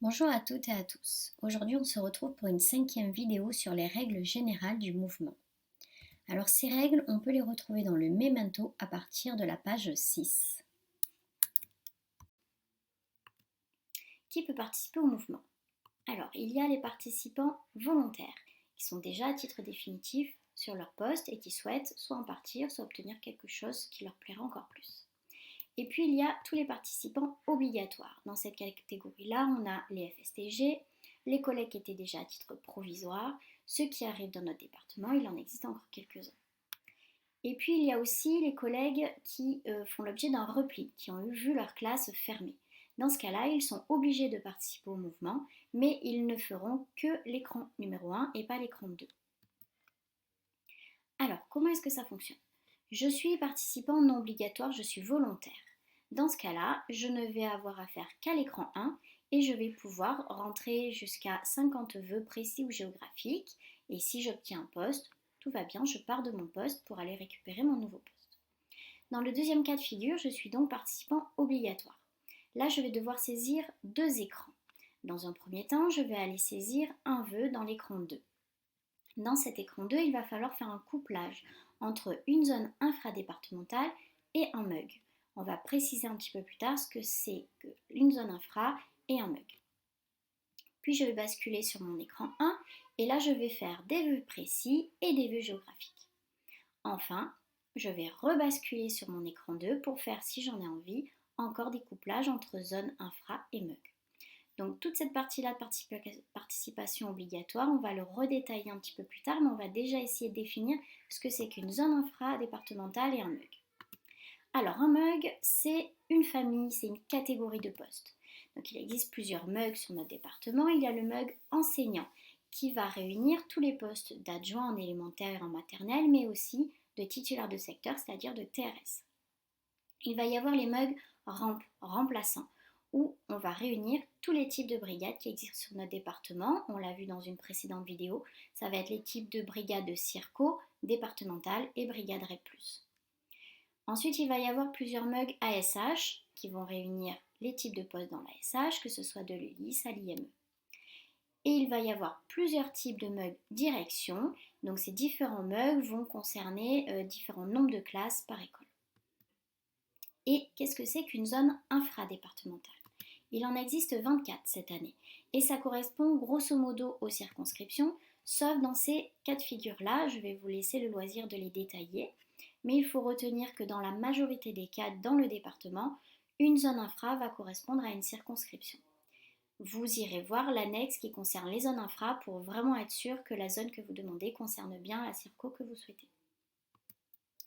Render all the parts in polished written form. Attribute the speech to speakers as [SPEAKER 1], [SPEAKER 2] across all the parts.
[SPEAKER 1] Bonjour à toutes et à tous. Aujourd'hui, on se retrouve pour une 5e vidéo sur les règles générales du mouvement. Alors ces règles, on peut les retrouver dans le Memento à partir de la page 6. Qui peut participer au mouvement? Alors, il y a les participants volontaires, qui sont déjà à titre définitif sur leur poste et qui souhaitent soit en partir, soit obtenir quelque chose qui leur plaira encore plus. Et puis il y a tous les participants obligatoires. Dans cette catégorie-là, on a les FSTG, les collègues qui étaient déjà à titre provisoire, ceux qui arrivent dans notre département, il en existe encore quelques-uns. Et puis il y a aussi les collègues qui font l'objet d'un repli, qui ont vu leur classe fermée. Dans ce cas-là, ils sont obligés de participer au mouvement, mais ils ne feront que l'écran numéro 1 et pas l'écran 2. Alors, comment est-ce que ça fonctionne? Je suis participant non obligatoire, je suis volontaire. Dans ce cas-là, je ne vais avoir affaire qu'à l'écran 1 et je vais pouvoir rentrer jusqu'à 50 vœux précis ou géographiques. Et si j'obtiens un poste, tout va bien, je pars de mon poste pour aller récupérer mon nouveau poste. Dans le deuxième cas de figure, je suis donc participant obligatoire. Là, je vais devoir saisir deux écrans. Dans un premier temps, je vais aller saisir un vœu dans l'écran 2. Dans cet écran 2, il va falloir faire un couplage entre une zone infradépartementale et un MUG. On va préciser un petit peu plus tard ce que c'est qu'une zone infra et un MUG. Puis je vais basculer sur mon écran 1 et là je vais faire des vœux précis et des vœux géographiques. Enfin, je vais rebasculer sur mon écran 2 pour faire, si j'en ai envie, encore des couplages entre zone infra et MUG. Donc toute cette partie-là de participation obligatoire, on va le redétailler un petit peu plus tard, mais on va déjà essayer de définir ce que c'est qu'une zone infra-départementale et un MUG. Alors un MUG, c'est une famille, c'est une catégorie de postes. Donc il existe plusieurs MUG sur notre département. Il y a le MUG enseignant qui va réunir tous les postes d'adjoint en élémentaire et en maternelle, mais aussi de titulaire de secteur, c'est-à-dire de TRS. Il va y avoir les MUG remplaçants où on va réunir tous les types de brigades qui existent sur notre département. On l'a vu dans une précédente vidéo. Ça va être les types de brigades de CIRCO, départementales et brigades REP+. Ensuite, il va y avoir plusieurs MUG ASH qui vont réunir les types de postes dans l'ASH, que ce soit de l'ULIS à l'IME. Et il va y avoir plusieurs types de MUG direction. Donc ces différents MUG vont concerner différents nombres de classes par école. Et qu'est-ce que c'est qu'une zone infradépartementale? Il en existe 24 cette année et ça correspond grosso modo aux circonscriptions, sauf dans ces cas de figure-là, je vais vous laisser le loisir de les détailler, mais il faut retenir que dans la majorité des cas dans le département, une zone infra va correspondre à une circonscription. Vous irez voir l'annexe qui concerne les zones infra pour vraiment être sûr que la zone que vous demandez concerne bien la circo que vous souhaitez.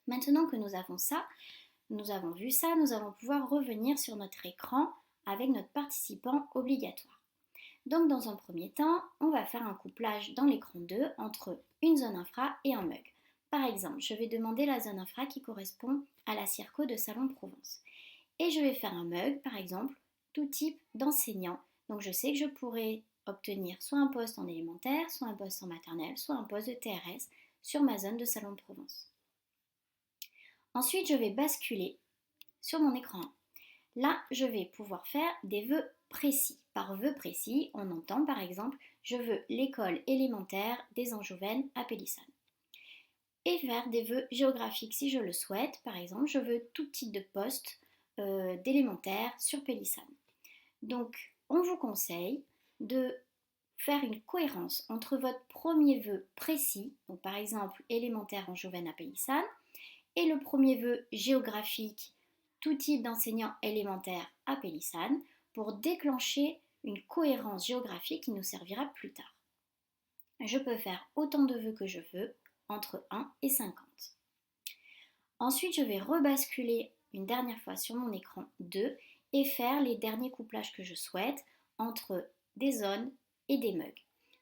[SPEAKER 1] Maintenant que nous avons ça, nous avons vu ça, nous allons pouvoir revenir sur notre écran avec notre participant obligatoire. Donc dans un premier temps, on va faire un couplage dans l'écran 2 entre une zone infra et un MUG. Par exemple, je vais demander la zone infra qui correspond à la circo de Salon-de-Provence. Et je vais faire un MUG, par exemple, tout type d'enseignant. Donc je sais que je pourrais obtenir soit un poste en élémentaire, soit un poste en maternelle, soit un poste de TRS sur ma zone de Salon-de-Provence. Ensuite, je vais basculer sur mon écran 1. Là, je vais pouvoir faire des vœux précis. Par vœux précis, on entend par exemple, je veux l'école élémentaire des Angevines à Pélissane. Et faire des vœux géographiques si je le souhaite. Par exemple, je veux tout type de poste d'élémentaire sur Pélissane. Donc, on vous conseille de faire une cohérence entre votre premier vœu précis, donc par exemple élémentaire Angevine à Pélissane, et le premier vœu géographique, tout type d'enseignant élémentaire à Pélissane, pour déclencher une cohérence géographique qui nous servira plus tard. Je peux faire autant de vœux que je veux, entre 1 et 50. Ensuite, je vais rebasculer une dernière fois sur mon écran 2 et faire les derniers couplages que je souhaite entre des zones et des MUG.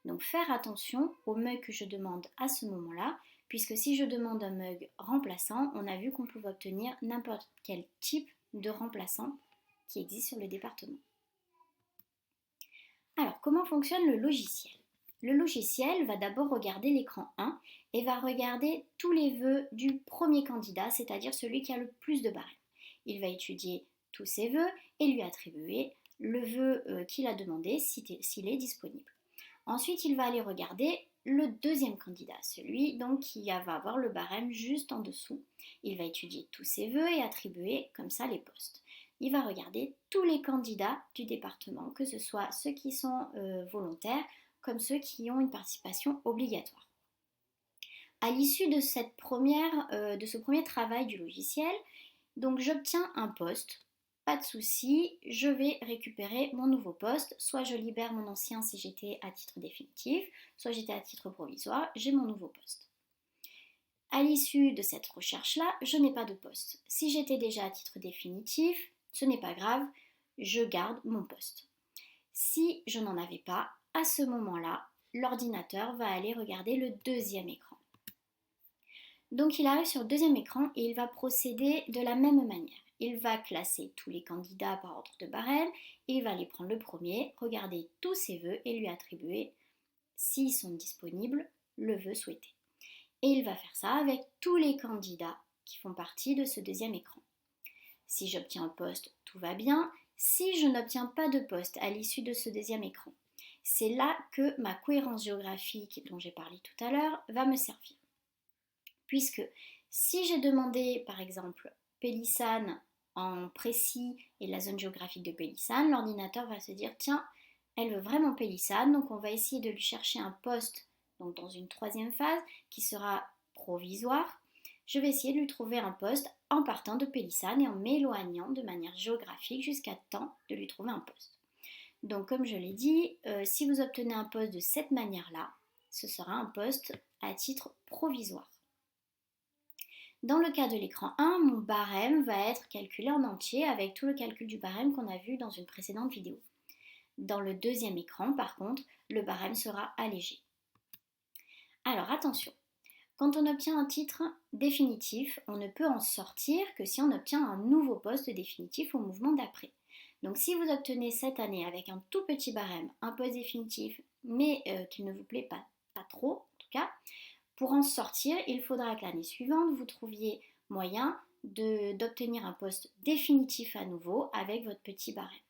[SPEAKER 1] Donc faire attention aux MUG que je demande à ce moment-là, puisque si je demande un MUG remplaçant, on a vu qu'on pouvait obtenir n'importe quel type de remplaçant qui existe sur le département. Alors, comment fonctionne le logiciel? Le logiciel va d'abord regarder l'écran 1 et va regarder tous les vœux du premier candidat, c'est-à-dire celui qui a le plus de barèmes. Il va étudier tous ses vœux et lui attribuer le vœu qu'il a demandé s'il est disponible. Ensuite, il va aller regarder le deuxième candidat, celui donc qui va avoir le barème juste en dessous. Il va étudier tous ses vœux et attribuer comme ça les postes. Il va regarder tous les candidats du département, que ce soit ceux qui sont volontaires comme ceux qui ont une participation obligatoire. À l'issue de ce premier travail du logiciel, donc j'obtiens un poste. Pas de souci, je vais récupérer mon nouveau poste. Soit je libère mon ancien si j'étais à titre définitif, soit j'étais à titre provisoire, j'ai mon nouveau poste. À l'issue de cette recherche-là, je n'ai pas de poste. Si j'étais déjà à titre définitif, ce n'est pas grave, je garde mon poste. Si je n'en avais pas, à ce moment-là, l'ordinateur va aller regarder le deuxième écran. Donc il arrive sur le deuxième écran et il va procéder de la même manière. Il va classer tous les candidats par ordre de barème, il va aller prendre le premier, regarder tous ses vœux et lui attribuer, s'ils sont disponibles, le vœu souhaité. Et il va faire ça avec tous les candidats qui font partie de ce deuxième écran. Si j'obtiens un poste, tout va bien. Si je n'obtiens pas de poste à l'issue de ce deuxième écran, c'est là que ma cohérence géographique dont j'ai parlé tout à l'heure va me servir. Puisque si j'ai demandé par exemple Pélissane en précis et la zone géographique de Pélissane, l'ordinateur va se dire tiens, elle veut vraiment Pélissane, donc on va essayer de lui chercher un poste donc dans une troisième phase qui sera provisoire. Je vais essayer de lui trouver un poste en partant de Pélissane et en m'éloignant de manière géographique jusqu'à temps de lui trouver un poste. Donc comme je l'ai dit, si vous obtenez un poste de cette manière-là, ce sera un poste à titre provisoire. Dans le cas de l'écran 1, mon barème va être calculé en entier avec tout le calcul du barème qu'on a vu dans une précédente vidéo. Dans le deuxième écran, par contre, le barème sera allégé. Alors attention, quand on obtient un titre définitif, on ne peut en sortir que si on obtient un nouveau poste définitif au mouvement d'après. Donc si vous obtenez cette année avec un tout petit barème, un poste définitif, mais qu'il ne vous plaît pas trop en tout cas, pour en sortir, il faudra que l'année suivante, vous trouviez moyen d'obtenir un poste définitif à nouveau avec votre petit barème.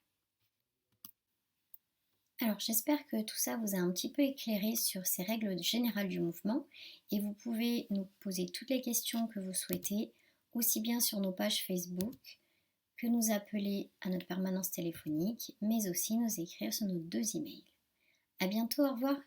[SPEAKER 1] Alors j'espère que tout ça vous a un petit peu éclairé sur ces règles générales du mouvement et vous pouvez nous poser toutes les questions que vous souhaitez, aussi bien sur nos pages Facebook que nous appeler à notre permanence téléphonique, mais aussi nous écrire sur nos 2 emails. À bientôt, au revoir.